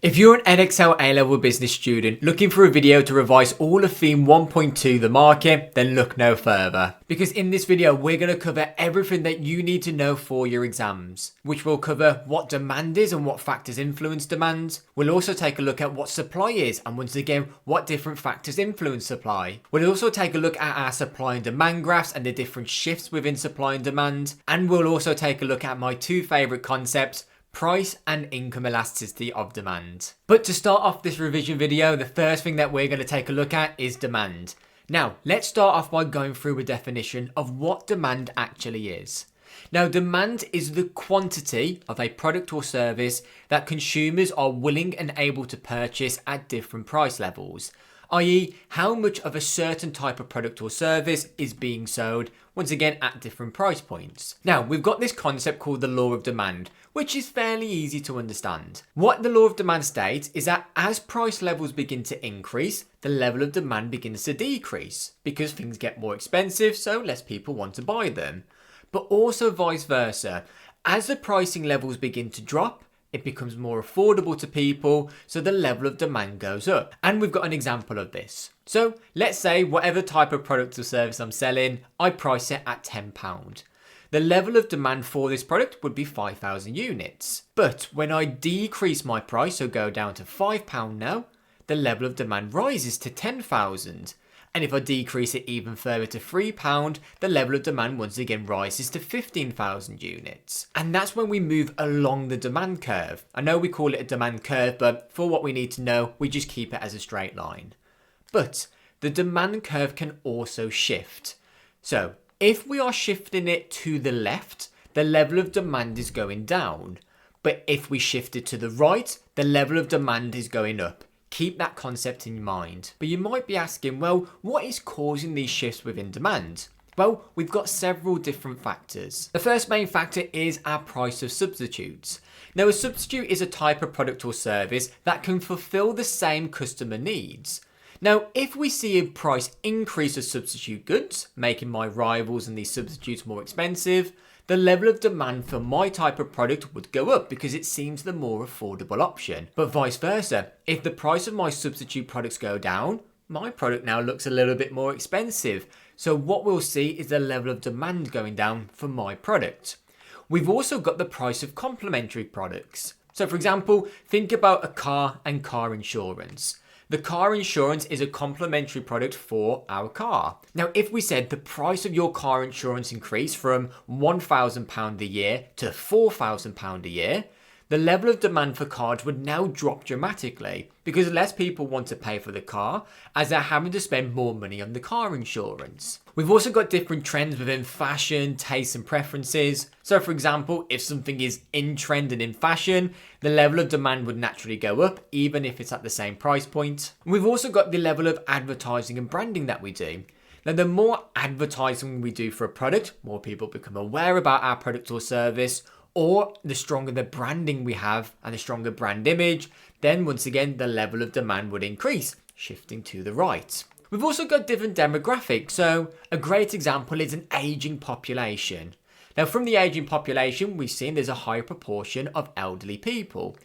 If you're an Edexcel A-Level Business student looking for a video to revise all of Theme 1.2 the market, then look no further. Because in this video, we're going to cover everything that you need to know for your exams, which will cover what demand is and what factors influence demand. We'll also take a look at what supply is and once again, what different factors influence supply. We'll also take a look at our supply and demand graphs and the different shifts within supply and demand. And we'll also take a look at my two favorite concepts, price and income elasticity of demand. But to start off this revision video, the first thing that we're going to take a look at is demand. Now, let's start off by going through a definition of what demand actually is. Now, demand is the quantity of a product or service that consumers are willing and able to purchase at different price levels, i.e. how much of a certain type of product or service is being sold, once again at different price points. Now, we've got this concept called the law of demand, which is fairly easy to understand. What the law of demand states is that as price levels begin to increase, the level of demand begins to decrease because things get more expensive, so less people want to buy them. But also vice versa. As the pricing levels begin to drop, it becomes more affordable to people, so the level of demand goes up. And we've got an example of this. So let's say whatever type of product or service I'm selling, I price it at £10. The level of demand for this product would be 5,000 units. But when I decrease my price, so go down to £5 now, the level of demand rises to 10,000. And if I decrease it even further to £3, the level of demand once again rises to 15,000 units. And that's when we move along the demand curve. I know we call it a demand curve, but for what we need to know, we just keep it as a straight line. But the demand curve can also shift. So if we are shifting it to the left, the level of demand is going down. But if we shift it to the right, the level of demand is going up. Keep that concept in mind. But you might be asking, well, what is causing these shifts within demand? Well, we've got several different factors. The first main factor is our price of substitutes. Now, a substitute is a type of product or service that can fulfill the same customer needs. Now, if we see a price increase of substitute goods, making my rivals and these substitutes more expensive, the level of demand for my type of product would go up because it seems the more affordable option. But vice versa, if the price of my substitute products go down, my product now looks a little bit more expensive. So what we'll see is the level of demand going down for my product. We've also got the price of complementary products. So for example, think about a car and car insurance. The car insurance is a complementary product for our car. Now, if we said the price of your car insurance increased from £1,000 a year to £4,000 a year, the level of demand for cars would now drop dramatically because less people want to pay for the car as they're having to spend more money on the car insurance. We've also got different trends within fashion, tastes and preferences. So for example, if something is in trend and in fashion, the level of demand would naturally go up even if it's at the same price point. We've also got the level of advertising and branding that we do. Now, the more advertising we do for a product, more people become aware about our product or service, or the stronger the branding we have and the stronger brand image, then once again, the level of demand would increase, shifting to the right. We've also got different demographics. So a great example is an aging population. Now, from the aging population, we've seen there's a higher proportion of elderly people.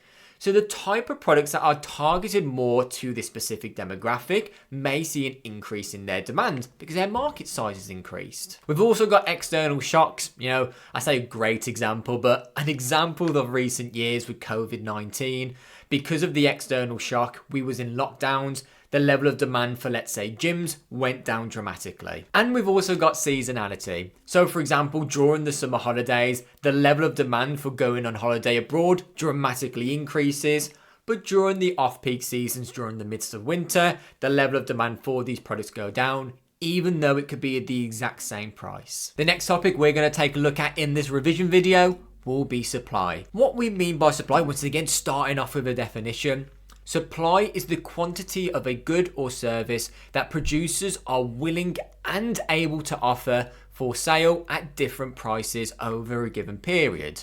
So the type of products that are targeted more to this specific demographic may see an increase in their demand because their market size has increased. We've also got external shocks. I say a great example, but an example of recent years with COVID-19. Because of the external shock, we was in lockdowns. The level of demand for, let's say, gyms went down dramatically. And we've also got seasonality. So for example, during the summer holidays, the level of demand for going on holiday abroad dramatically increases. But during the off-peak seasons, during the midst of winter, the level of demand for these products go down, even though it could be at the exact same price. The next topic we're going to take a look at in this revision video will be supply. What we mean by supply, once again, starting off with a definition. Supply is the quantity of a good or service that producers are willing and able to offer for sale at different prices over a given period.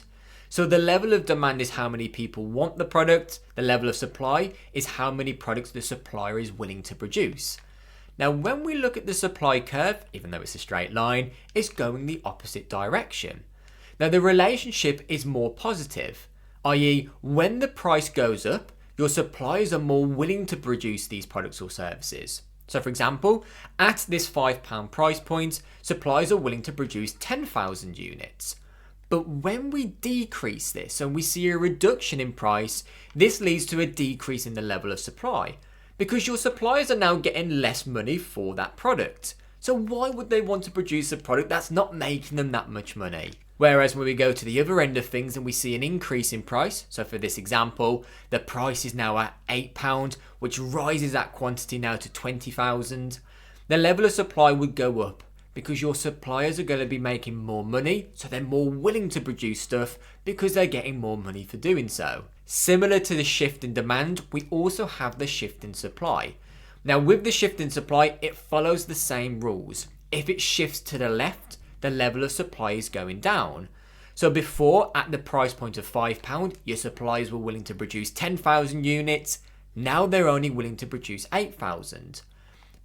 So the level of demand is how many people want the product. The level of supply is how many products the supplier is willing to produce. Now, when we look at the supply curve, even though it's a straight line, it's going the opposite direction. Now, the relationship is more positive, i.e. when the price goes up, your suppliers are more willing to produce these products or services. So for example, at this £5 price point, suppliers are willing to produce 10,000 units. But when we decrease this and we see a reduction in price, this leads to a decrease in the level of supply because your suppliers are now getting less money for that product. So why would they want to produce a product that's not making them that much money? Whereas when we go to the other end of things and we see an increase in price, so for this example, the price is now at £8, which rises that quantity now to 20,000, the level of supply would go up because your suppliers are going to be making more money, so they're more willing to produce stuff because they're getting more money for doing so. Similar to the shift in demand, we also have the shift in supply. Now with the shift in supply, it follows the same rules. If it shifts to the left, the level of supply is going down. So before, at the price point of £5, your suppliers were willing to produce 10,000 units. Now they're only willing to produce 8,000.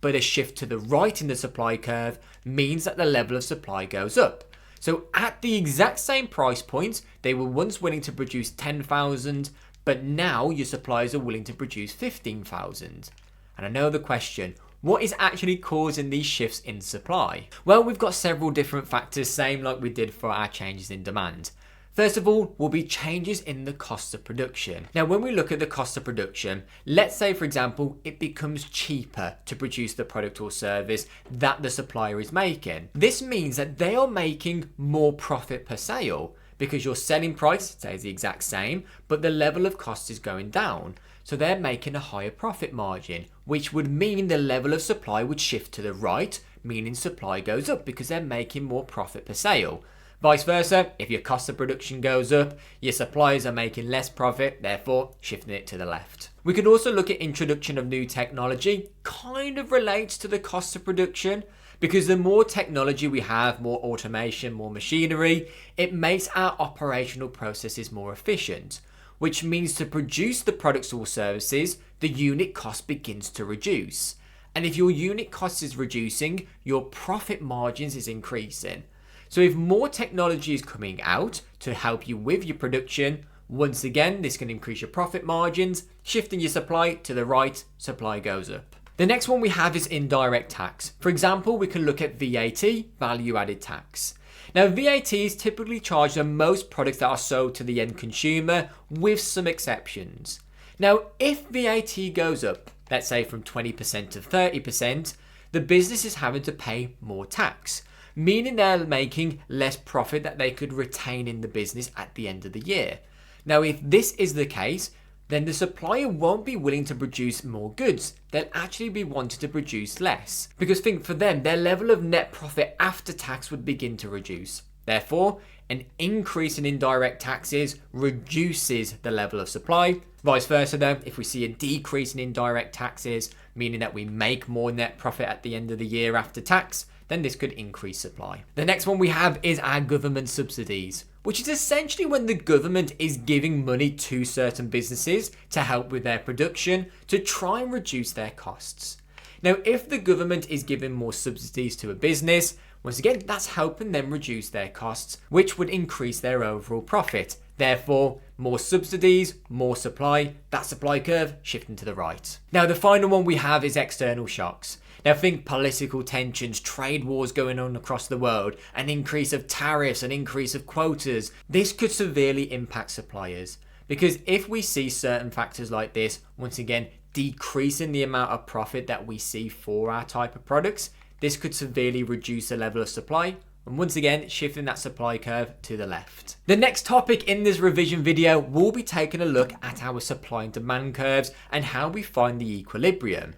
But a shift to the right in the supply curve means that the level of supply goes up. So at the exact same price point, they were once willing to produce 10,000, but now your suppliers are willing to produce 15,000. And I know the question, what is actually causing these shifts in supply? Well, we've got several different factors, same like we did for our changes in demand. First of all, will be changes in the cost of production. Now, when we look at the cost of production, let's say, for example, it becomes cheaper to produce the product or service that the supplier is making. This means that they are making more profit per sale because your selling price stays the exact same, but the level of cost is going down. So they're making a higher profit margin, which would mean the level of supply would shift to the right, meaning supply goes up because they're making more profit per sale. Vice versa, if your cost of production goes up, your suppliers are making less profit, therefore shifting it to the left. We could also look at introduction of new technology, kind of relates to the cost of production, because the more technology we have, more automation, more machinery, it makes our operational processes more efficient, which means to produce the products or services, the unit cost begins to reduce. And if your unit cost is reducing, your profit margins is increasing. So if more technology is coming out to help you with your production, once again, this can increase your profit margins, shifting your supply to the right, supply goes up. The next one we have is indirect tax. For example, we can look at VAT, value added tax. Now, VAT is typically charged on most products that are sold to the end consumer, with some exceptions. Now, if VAT goes up, let's say from 20% to 30%, the business is having to pay more tax, meaning they're making less profit that they could retain in the business at the end of the year. Now, if this is the case, then the supplier won't be willing to produce more goods. They'll actually be wanting to produce less. Because think, for them, their level of net profit after tax would begin to reduce. Therefore, an increase in indirect taxes reduces the level of supply. Vice versa though, if we see a decrease in indirect taxes, meaning that we make more net profit at the end of the year after tax, then this could increase supply. The next one we have is our government subsidies, which is essentially when the government is giving money to certain businesses to help with their production to try and reduce their costs. Now, if the government is giving more subsidies to a business, once again, that's helping them reduce their costs, which would increase their overall profit. Therefore, more subsidies, more supply, that supply curve shifting to the right. Now, the final one we have is external shocks. Now think political tensions, trade wars going on across the world, an increase of tariffs, an increase of quotas. This could severely impact suppliers because if we see certain factors like this, once again, decreasing the amount of profit that we see for our type of products, this could severely reduce the level of supply and once again, shifting that supply curve to the left. The next topic in this revision video, we'll be taking a look at our supply and demand curves and how we find the equilibrium.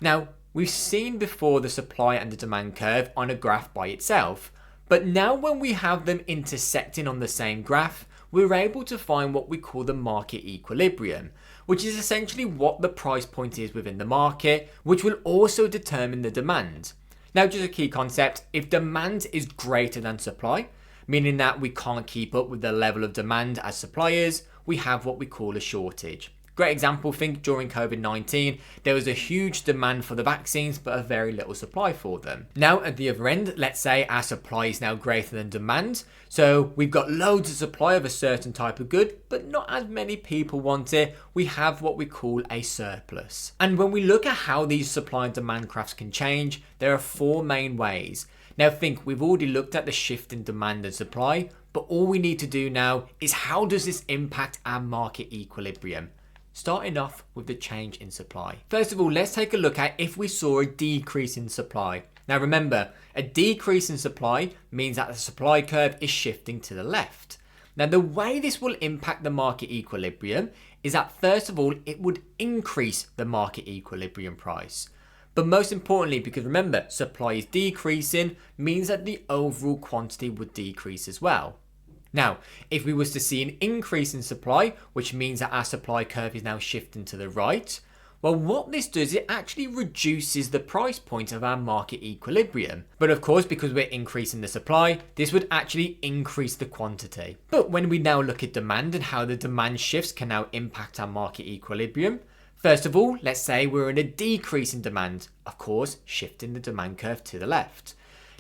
Now, we've seen before the supply and the demand curve on a graph by itself, but now when we have them intersecting on the same graph, we're able to find what we call the market equilibrium, which is essentially what the price point is within the market, which will also determine the demand. Now, just a key concept, if demand is greater than supply, meaning that we can't keep up with the level of demand as suppliers, we have what we call a shortage. Great example, think during COVID-19, there was a huge demand for the vaccines, but a very little supply for them. Now at the other end, let's say our supply is now greater than demand. So we've got loads of supply of a certain type of good, but not as many people want it. We have what we call a surplus. And when we look at how these supply and demand graphs can change, there are four main ways. Now think, we've already looked at the shift in demand and supply, but all we need to do now is how does this impact our market equilibrium? Starting off with the change in supply. First of all, let's take a look at if we saw a decrease in supply. Now remember, a decrease in supply means that the supply curve is shifting to the left. Now the way this will impact the market equilibrium is that first of all, it would increase the market equilibrium price. But most importantly, because remember, supply is decreasing, means that the overall quantity would decrease as well. Now, if we was to see an increase in supply, which means that our supply curve is now shifting to the right, well, what this does, it actually reduces the price point of our market equilibrium. But of course, because we're increasing the supply, this would actually increase the quantity. But when we now look at demand and how the demand shifts can now impact our market equilibrium, first of all, let's say we're in a decrease in demand, of course, shifting the demand curve to the left.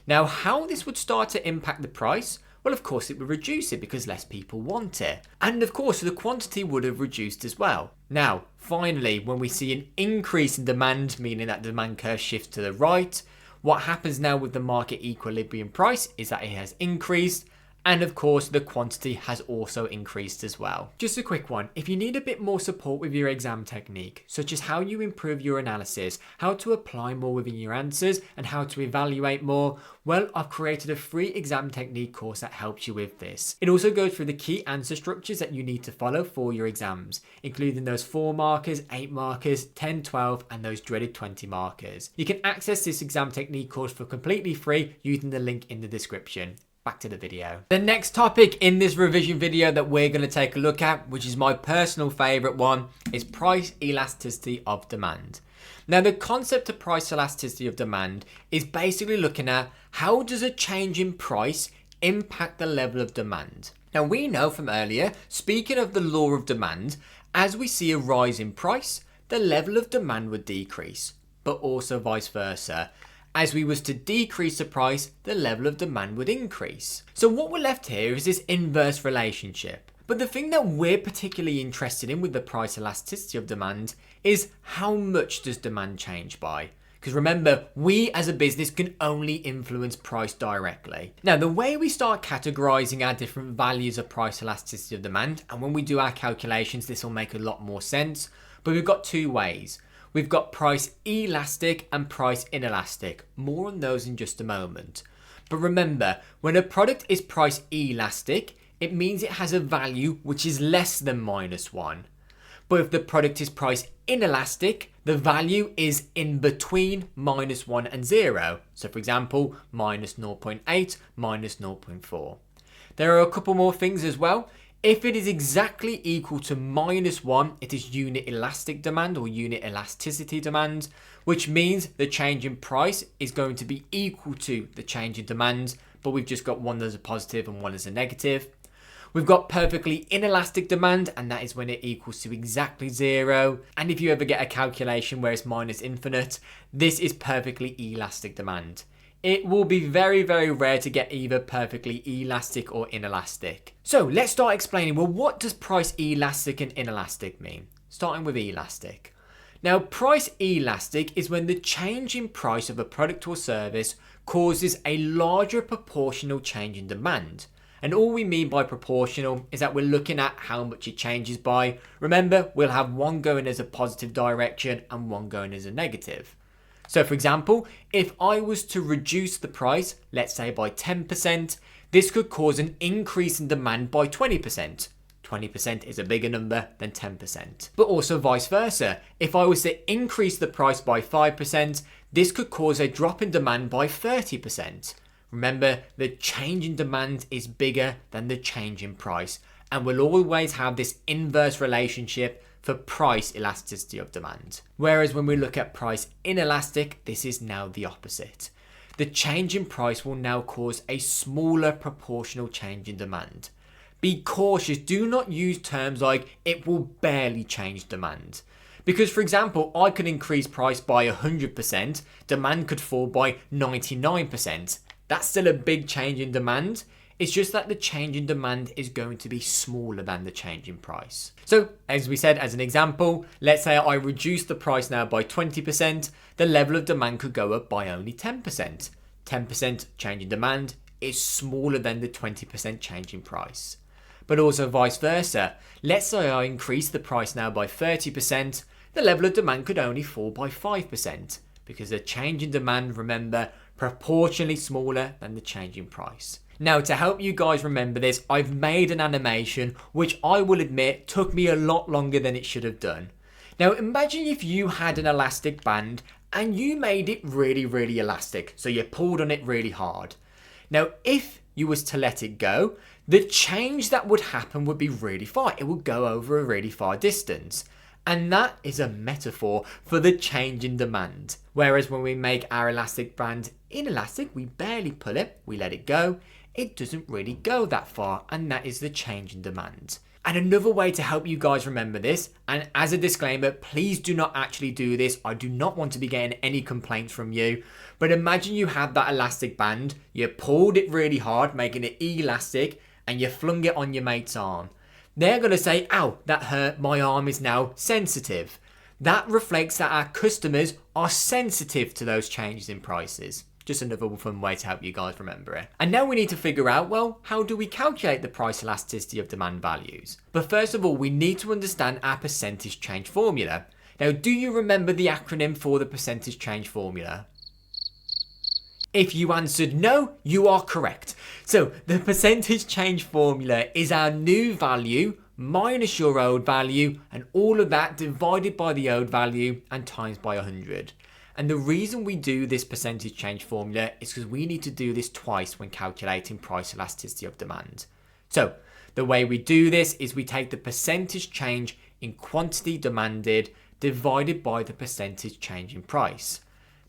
Now, how this would start to impact the price? Well, of course, it would reduce it because less people want it. And of course, the quantity would have reduced as well. Now, finally, when we see an increase in demand, meaning that the demand curve shifts to the right, what happens now with the market equilibrium price is that it has increased. And of course, the quantity has also increased as well. Just a quick one. If you need a bit more support with your exam technique, such as how you improve your analysis, how to apply more within your answers, and how to evaluate more, well, I've created a free exam technique course that helps you with this. It also goes through the key answer structures that you need to follow for your exams, including those 4 markers, 8 markers, 10, 12, and those dreaded 20 markers. You can access this exam technique course for completely free using the link in the description. Back to the video. The next topic in this revision video that we're going to take a look at, which is my personal favorite one, is price elasticity of demand. Now, the concept of price elasticity of demand is basically looking at how does a change in price impact the level of demand. Now, we know from earlier, speaking of the law of demand, as we see a rise in price, the level of demand would decrease, but also vice versa. As we was to decrease the price, the level of demand would increase. So what we're left here is this inverse relationship. But the thing that we're particularly interested in with the price elasticity of demand is how much does demand change by? Because remember, we as a business can only influence price directly. Now, the way we start categorizing our different values of price elasticity of demand, and when we do our calculations, this will make a lot more sense. But we've got 2 ways. We've got price elastic and price inelastic. More on those in just a moment. But remember, when a product is price elastic, it means it has a value which is less than -1. But if the product is price inelastic, the value is in between -1 and 0. So for example, -0.8, -0.4. There are a couple more things as well. If it is exactly equal to -1, it is unit elastic demand or unit elasticity demand, which means the change in price is going to be equal to the change in demand, but we've just got one as a positive and one as a negative. We've got perfectly inelastic demand, and that is when it equals to exactly 0. And if you ever get a calculation where it's minus infinite, this is perfectly elastic demand. It will be very, very rare to get either perfectly elastic or inelastic. So let's start explaining, well, what does price elastic and inelastic mean? Starting with elastic. Now, price elastic is when the change in price of a product or service causes a larger proportional change in demand. And all we mean by proportional is that we're looking at how much it changes by. Remember, we'll have one going as a positive direction and one going as a negative. So for example, if I was to reduce the price, let's say by 10%, this could cause an increase in demand by 20%. 20% is a bigger number than 10%. But also vice versa. If I was to increase the price by 5%, this could cause a drop in demand by 30%. Remember, the change in demand is bigger than the change in price, and we'll always have this inverse relationship for price elasticity of demand. Whereas when we look at price inelastic, this is now the opposite. The change in price will now cause a smaller proportional change in demand. Be cautious, do not use terms like it will barely change demand. Because for example, I could increase price by 100%, demand could fall by 99%. That's still a big change in demand. It's just that the change in demand is going to be smaller than the change in price. So as we said, as an example, let's say I reduce the price now by 20%, the level of demand could go up by only 10%. 10% change in demand is smaller than the 20% change in price. But also vice versa. Let's say I increase the price now by 30%, the level of demand could only fall by 5% because the change in demand, remember, proportionally smaller than the change in price. Now, to help you guys remember this, I've made an animation which I will admit took me a lot longer than it should have done. Now, imagine if you had an elastic band and you made it really, really elastic. So you pulled on it really hard. Now, if you was to let it go, the change that would happen would be really far. It would go over a really far distance. And that is a metaphor for the change in demand. Whereas when we make our elastic band inelastic, we barely pull it, we let it go. It doesn't really go that far, and that is the change in demand. And another way to help you guys remember this, and as a disclaimer, please do not actually do this. I do not want to be getting any complaints from you. But imagine you had that elastic band, you pulled it really hard, making it elastic, and you flung it on your mate's arm. They're going to say, ow, that hurt, my arm is now sensitive. That reflects that our customers are sensitive to those changes in prices. Just another fun way to help you guys remember it. And now we need to figure out, well, how do we calculate the price elasticity of demand values? But first of all, we need to understand our percentage change formula. Now, do you remember the acronym for the percentage change formula? If you answered no, you are correct. So the percentage change formula is our new value minus your old value, and all of that divided by the old value and times by 100. And the reason we do this percentage change formula is because we need to do this twice when calculating price elasticity of demand. So the way we do this is we take the percentage change in quantity demanded divided by the percentage change in price.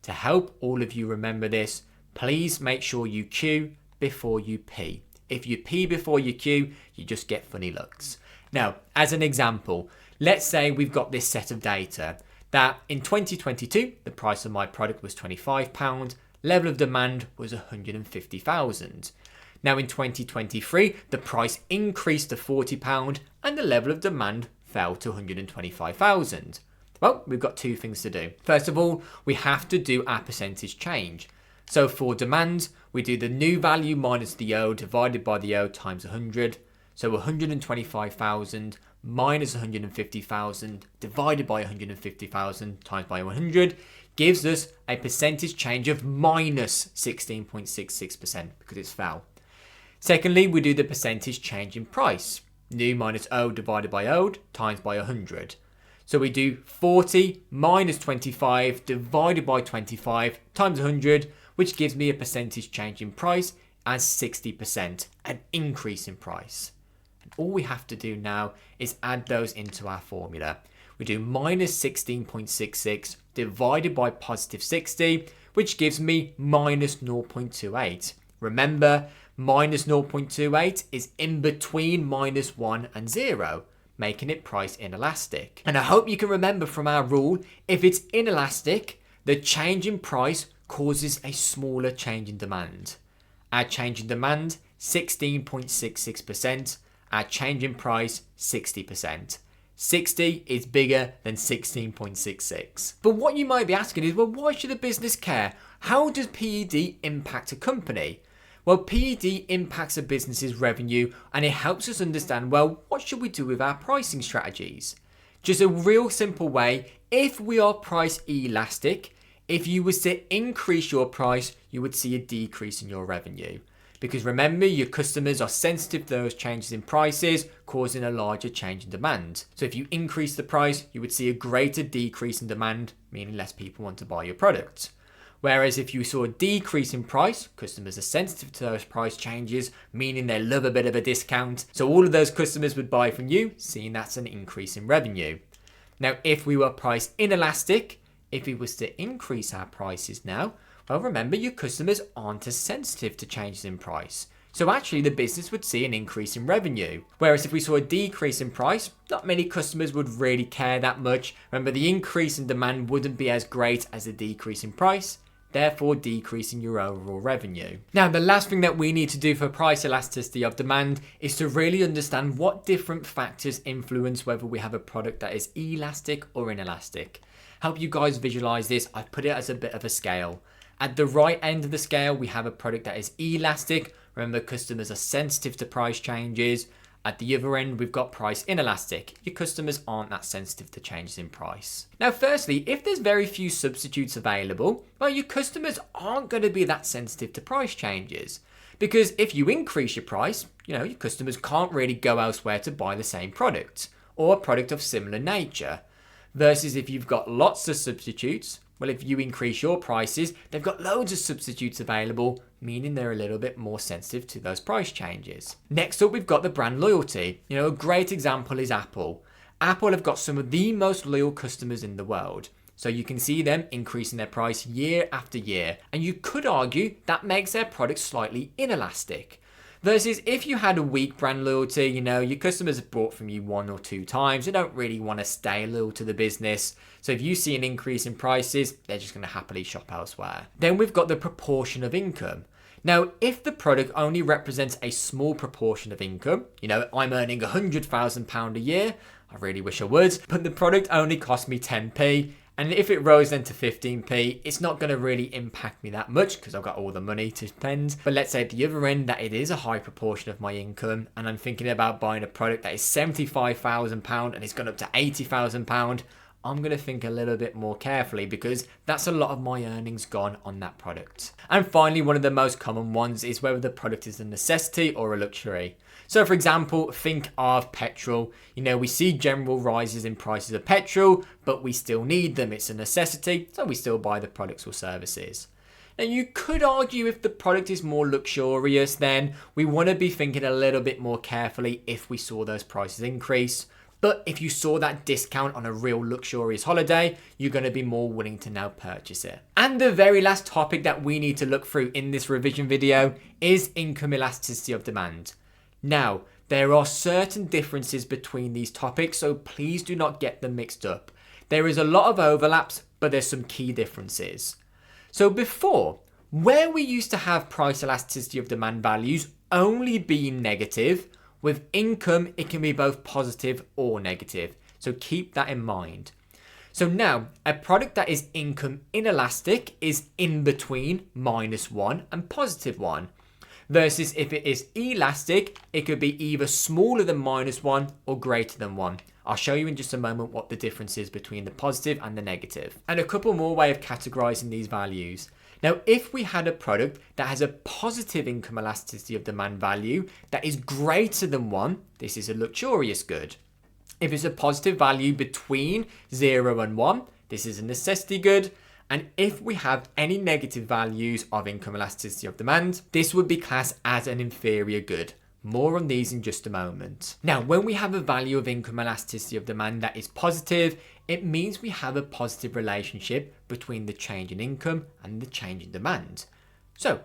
To help all of you remember this, please make sure you Q before you P. If you P before you Q, you just get funny looks. Now, as an example, let's say we've got this set of data that in 2022, the price of my product was £25, level of demand was 150,000. Now in 2023, the price increased to £40 and the level of demand fell to 125,000. Well, we've got two things to do. First of all, we have to do our percentage change. So for demand, we do the new value minus the old divided by the old times 100. So 125,000 minus 150,000 divided by 150,000 times by 100 gives us a percentage change of minus 16.66% because it's fell. Secondly, we do the percentage change in price. New minus old divided by old times by 100. So we do 40 minus 25 divided by 25 times 100, which gives me a percentage change in price as 60%, an increase in price. And all we have to do now is add those into our formula. We do minus 16.66 divided by positive 60, which gives me minus 0.28. Remember, minus 0.28 is in between minus 1 and 0, making it price inelastic. And I hope you can remember from our rule, if it's inelastic, the change in price causes a smaller change in demand. Our change in demand, 16.66%. Our change in price, 60%. 60 is bigger than 16.66. But what you might be asking is, well, why should a business care? How does PED impact a company? Well, PED impacts a business's revenue and it helps us understand, well, what should we do with our pricing strategies? Just a real simple way, if we are price elastic, if you was to increase your price, you would see a decrease in your revenue. Because remember, your customers are sensitive to those changes in prices, causing a larger change in demand. So if you increase the price, you would see a greater decrease in demand, meaning less people want to buy your product. Whereas if you saw a decrease in price, customers are sensitive to those price changes, meaning they love a bit of a discount. So all of those customers would buy from you, seeing that's an increase in revenue. Now, if we were price inelastic, if we was to increase our prices now, well, remember your customers aren't as sensitive to changes in price. So actually the business would see an increase in revenue. Whereas if we saw a decrease in price, not many customers would really care that much. Remember, the increase in demand wouldn't be as great as the decrease in price, therefore decreasing your overall revenue. Now, the last thing that we need to do for price elasticity of demand is to really understand what different factors influence whether we have a product that is elastic or inelastic. Help you guys visualize this, I've put it as a bit of a scale. At the right end of the scale, we have a product that is elastic. Remember, customers are sensitive to price changes. At the other end, we've got price inelastic. Your customers aren't that sensitive to changes in price. Now, firstly, if there's very few substitutes available, well, your customers aren't going to be that sensitive to price changes. Because if you increase your price, your customers can't really go elsewhere to buy the same product or a product of similar nature. Versus if you've got lots of substitutes, well, if you increase your prices, they've got loads of substitutes available, meaning they're a little bit more sensitive to those price changes. Next up, we've got the brand loyalty. A great example is Apple. Apple have got some of the most loyal customers in the world. So you can see them increasing their price year after year. And you could argue that makes their product slightly inelastic. Versus if you had a weak brand loyalty, your customers have bought from you 1 or 2 times. They don't really want to stay loyal to the business. So if you see an increase in prices, they're just going to happily shop elsewhere. Then we've got the proportion of income. Now, if the product only represents a small proportion of income, I'm earning £100,000 a year, I really wish I would, but the product only cost me 10p. And if it rose then to 15p, it's not going to really impact me that much because I've got all the money to spend. But let's say at the other end that it is a high proportion of my income and I'm thinking about buying a product that is £75,000 and it's gone up to £80,000, I'm going to think a little bit more carefully because that's a lot of my earnings gone on that product. And finally, one of the most common ones is whether the product is a necessity or a luxury. So for example, think of petrol. We see general rises in prices of petrol, but we still need them. It's a necessity, so we still buy the products or services. Now you could argue if the product is more luxurious, then we want to be thinking a little bit more carefully if we saw those prices increase. But if you saw that discount on a real luxurious holiday, you're going to be more willing to now purchase it. And the very last topic that we need to look through in this revision video is income elasticity of demand. Now, there are certain differences between these topics, so please do not get them mixed up. There is a lot of overlaps, but there's some key differences. So before, where we used to have price elasticity of demand values only being negative, with income, it can be both positive or negative. So keep that in mind. So now, a product that is income inelastic is in between -1 and +1. Versus if it is elastic, it could be either smaller than -1 or greater than 1. I'll show you in just a moment what the difference is between the positive and the negative. And a couple more ways of categorizing these values. Now, if we had a product that has a positive income elasticity of demand value that is greater than 1, this is a luxurious good. If it's a positive value between 0 and 1, this is a necessity good. And if we have any negative values of income elasticity of demand, this would be classed as an inferior good. More on these in just a moment. Now, when we have a value of income elasticity of demand that is positive, it means we have a positive relationship between the change in income and the change in demand. So,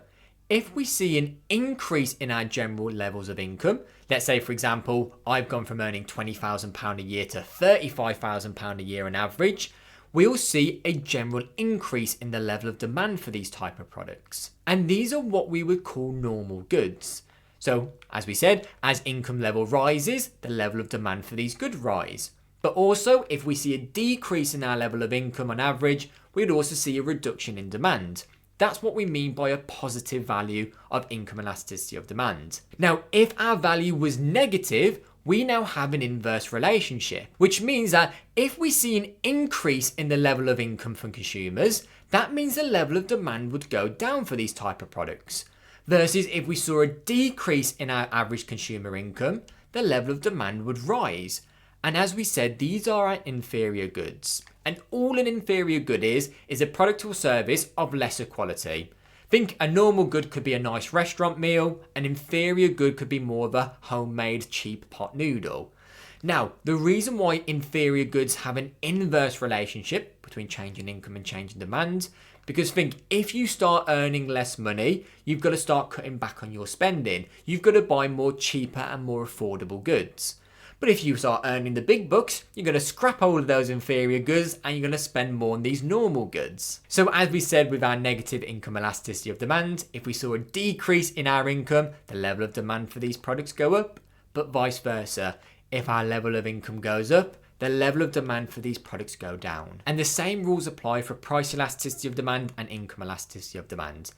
if we see an increase in our general levels of income, let's say, for example, I've gone from earning £20,000 a year to £35,000 a year on average, we'll see a general increase in the level of demand for these type of products. And these are what we would call normal goods. So, as we said, as income level rises, the level of demand for these goods rise. But also, if we see a decrease in our level of income on average, we'd also see a reduction in demand. That's what we mean by a positive value of income elasticity of demand. Now, if our value was negative, we now have an inverse relationship, which means that if we see an increase in the level of income from consumers, that means the level of demand would go down for these type of products. Versus if we saw a decrease in our average consumer income, the level of demand would rise. And as we said, these are our inferior goods. And all an inferior good is a product or service of lesser quality. Think a normal good could be a nice restaurant meal, an inferior good could be more of a homemade cheap pot noodle. Now, the reason why inferior goods have an inverse relationship between change in income and change in demand, because think, if you start earning less money, you've got to start cutting back on your spending. You've got to buy more cheaper and more affordable goods. But if you start earning the big bucks, you're going to scrap all of those inferior goods and you're going to spend more on these normal goods. So as we said with our negative income elasticity of demand, if we saw a decrease in our income, the level of demand for these products go up, but vice versa. If our level of income goes up, the level of demand for these products go down. And the same rules apply for price elasticity of demand and income elasticity of demand.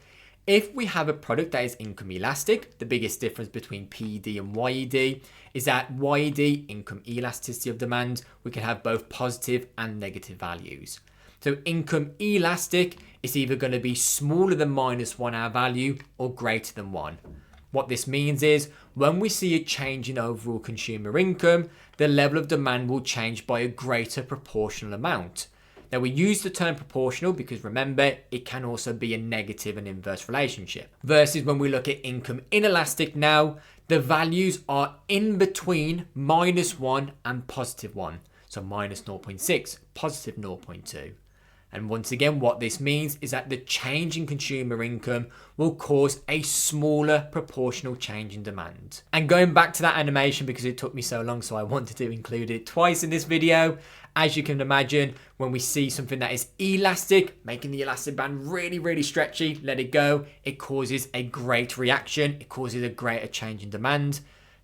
If we have a product that is income elastic, the biggest difference between PED and YED is that YED, income elasticity of demand, we can have both positive and negative values. So income elastic is either going to be smaller than -1 our value or greater than 1. What this means is when we see a change in overall consumer income, the level of demand will change by a greater proportional amount. Now, we use the term proportional because remember, it can also be a negative and inverse relationship. Versus when we look at income inelastic now, the values are in between -1 and +1. So -0.6, +0.2. And once again, what this means is that the change in consumer income will cause a smaller proportional change in demand. And going back to that animation because it took me so long, so I wanted to include it twice in this video. As you can imagine, when we see something that is elastic, making the elastic band really, really stretchy, let it go, it causes a great reaction. It causes a greater change in demand.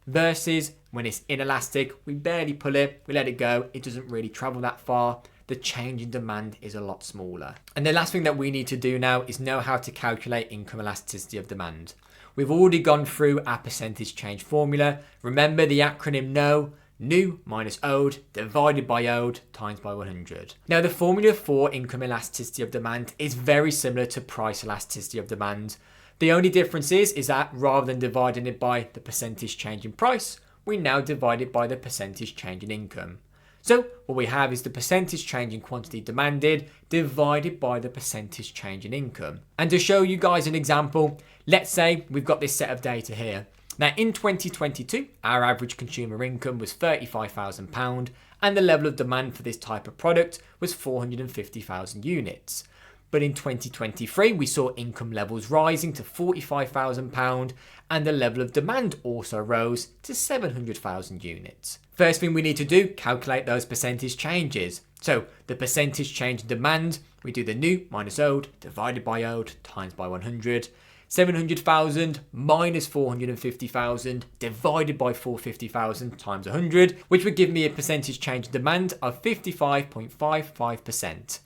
Versus when it's inelastic, we barely pull it, we let it go, it doesn't really travel that far. The change in demand is a lot smaller. And the last thing that we need to do now is know how to calculate income elasticity of demand. We've already gone through our percentage change formula. Remember the acronym NO, new minus old divided by old times by 100. Now the formula for income elasticity of demand is very similar to price elasticity of demand. The only difference is that rather than dividing it by the percentage change in price, we now divide it by the percentage change in income. So what we have is the percentage change in quantity demanded divided by the percentage change in income. And to show you guys an example, let's say we've got this set of data here. Now in 2022, our average consumer income was £35,000 and the level of demand for this type of product was 450,000 units. But in 2023, we saw income levels rising to £45,000 and the level of demand also rose to 700,000 units. First thing we need to do, calculate those percentage changes. So the percentage change in demand, we do the new minus old divided by old times by 100. 700,000 minus 450,000 divided by 450,000 times 100, which would give me a percentage change in demand of 55.55%.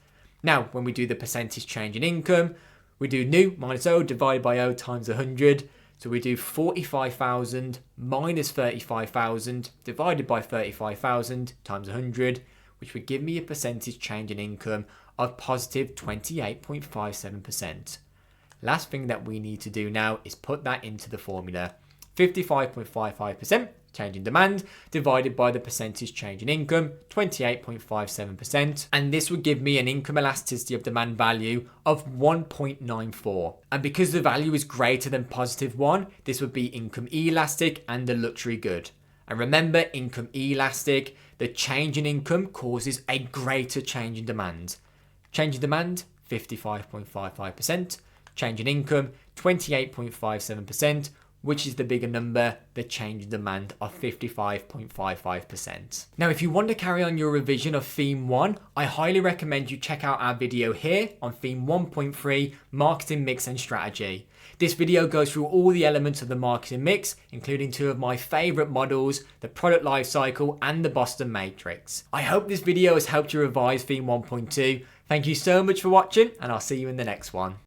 Now, when we do the percentage change in income, we do new minus old divided by old times 100. So we do 45,000 minus 35,000 divided by 35,000 times 100, which would give me a percentage change in income of positive 28.57%. Last thing that we need to do now is put that into the formula. 55.55% change in demand divided by the percentage change in income, 28.57%. And this would give me an income elasticity of demand value of 1.94. And because the value is greater than +1, this would be income elastic and a luxury good. And remember, income elastic, the change in income causes a greater change in demand. Change in demand, 55.55%. Change in income, 28.57%, which is the bigger number, the change in demand of 55.55%. Now, if you want to carry on your revision of Theme 1, I highly recommend you check out our video here on Theme 1.3, Marketing Mix and Strategy. This video goes through all the elements of the marketing mix, including two of my favorite models, the product lifecycle and the Boston Matrix. I hope this video has helped you revise Theme 1.2. Thank you so much for watching, and I'll see you in the next one.